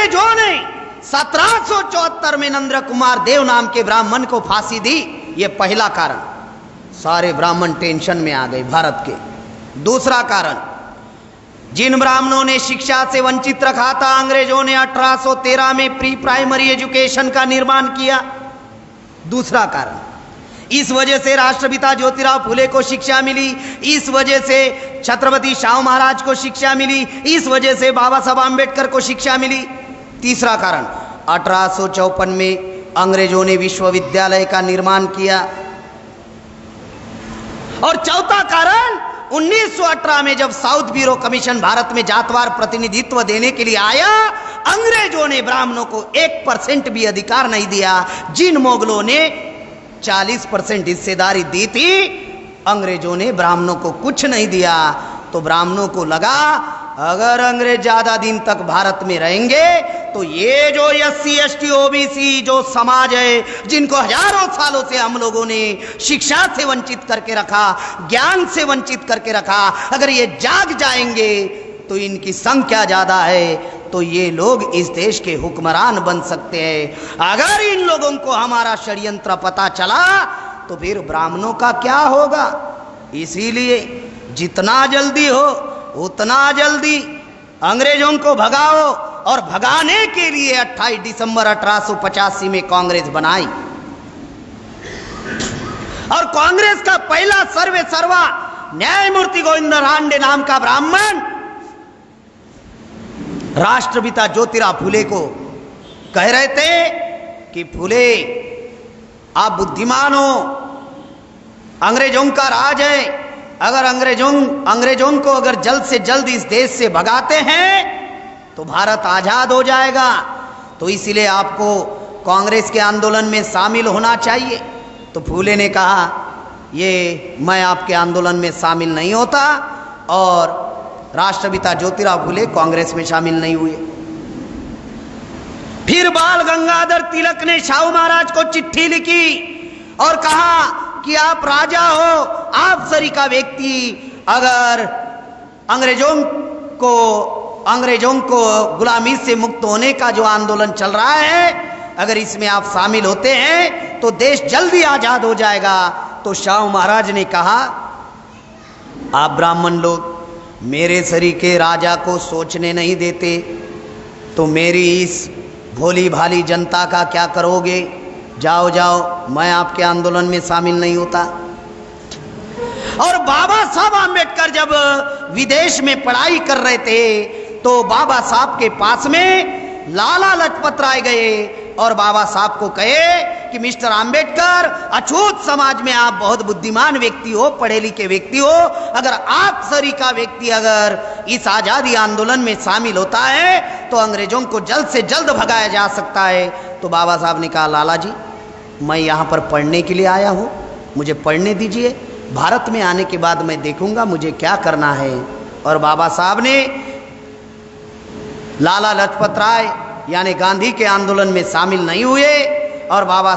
अंग्रेजों ने 1774 में नरेंद्र कुमार देव नाम के ब्राह्मण को फांसी दी। यह पहला कारण, सारे ब्राह्मण टेंशन में आ गए भारत के। दूसरा कारण, जिन ब्राह्मणों ने शिक्षा से वंचित रखा था, अंग्रेजों ने 1813 में प्री प्राइमरी एजुकेशन का निर्माण किया। दूसरा कारण, इस वजह से राष्ट्रपिता ज्योतिराव फुले को शिक्षा मिली, इस वजह से छत्रपति शाहू महाराज को शिक्षा मिली, इस वजह से बाबा साहब आम्बेडकर को शिक्षा मिली। तीसरा कारण, 1854 में अंग्रेजों ने विश्वविद्यालय का निर्माण किया। और चौथा कारण, 1918 में जब साउथ ब्यूरो कमीशन भारत में जातवार प्रतिनिधित्व देने के लिए आया, अंग्रेजों ने ब्राह्मणों को 1% भी अधिकार नहीं दिया। जिन मुगलों ने 40% हिस्सेदारी दी थी, अंग्रेजों ने ब्राह्मणों को कुछ नहीं दिया। तो ब्राह्मणों को लगा अगर अंग्रेज ज्यादा दिन तक भारत में रहेंगे तो ये जो SC ST OBC जो समाज है, जिनको हजारों सालों से हम लोगों ने शिक्षा से वंचित करके रखा, ज्ञान से वंचित करके रखा, अगर ये जाग जाएंगे तो इनकी संख्या ज्यादा है, तो ये लोग इस देश के हुक्मरान बन सकते हैं। अगर इन लोगों को हमारा षड्यंत्र पता चला तो फिर ब्राह्मणों का क्या होगा। इसीलिए जितना जल्दी हो उतना जल्दी अंग्रेजों को भगाओ। और भगाने के लिए 28 दिसंबर 1885 में कांग्रेस बनाई। और कांग्रेस का पहला सर्वे सर्वा न्यायमूर्ति गोविंद रानडे नाम का ब्राह्मण राष्ट्रपिता ज्योतिराव फुले को कह रहे थे कि फुले, आप बुद्धिमान हो, अंग्रेजों का राज है, अगर अंग्रेजों को अगर जल्द से जल्द इस देश से भगाते हैं तो भारत आजाद हो जाएगा, तो इसलिए आपको कांग्रेस के आंदोलन में शामिल होना चाहिए। तो फूले ने कहा, ये मैं आपके आंदोलन में शामिल नहीं होता, और राष्ट्रपिता ज्योतिराव फुले कांग्रेस में शामिल नहीं हुए। फिर बाल गंगाधर तिलक ने शाहू महाराज को चिट्ठी लिखी और कहा कि आप राजा हो, आप सरीका व्यक्ति, अगर अंग्रेजों को गुलामी से मुक्त होने का जो आंदोलन चल रहा है, अगर इसमें आप शामिल होते हैं तो देश जल्दी आजाद हो जाएगा। तो शाहू महाराज ने कहा, आप ब्राह्मण लोग मेरे सरीके राजा को सोचने नहीं देते, तो मेरी इस भोली भाली जनता का क्या करोगे। जाओ जाओ, मैं आपके आंदोलन में शामिल नहीं होता। और बाबा साहब आम्बेडकर जब विदेश में पढ़ाई कर रहे थे तो बाबा साहब के पास में लाला लाजपत राय गए और बाबा साहब को कहे कि मिस्टर आम्बेडकर, अछूत समाज में आप बहुत बुद्धिमान व्यक्ति हो, पढ़े लिखे व्यक्ति हो, अगर आप सरीका व्यक्ति अगर इस आजादी आंदोलन में शामिल होता है तो अंग्रेजों को जल्द से जल्द भगाया जा सकता है। तो बाबा साहब ने कहा, लाला जी, मैं यहाँ पर पढ़ने के लिए आया हूँ, मुझे पढ़ने दीजिए, भारत में आने के बाद मैं देखूंगा मुझे क्या करना है। और बाबा साहब ने लाला लाजपत राय यानी गांधी के आंदोलन में शामिल नहीं हुए और बाबा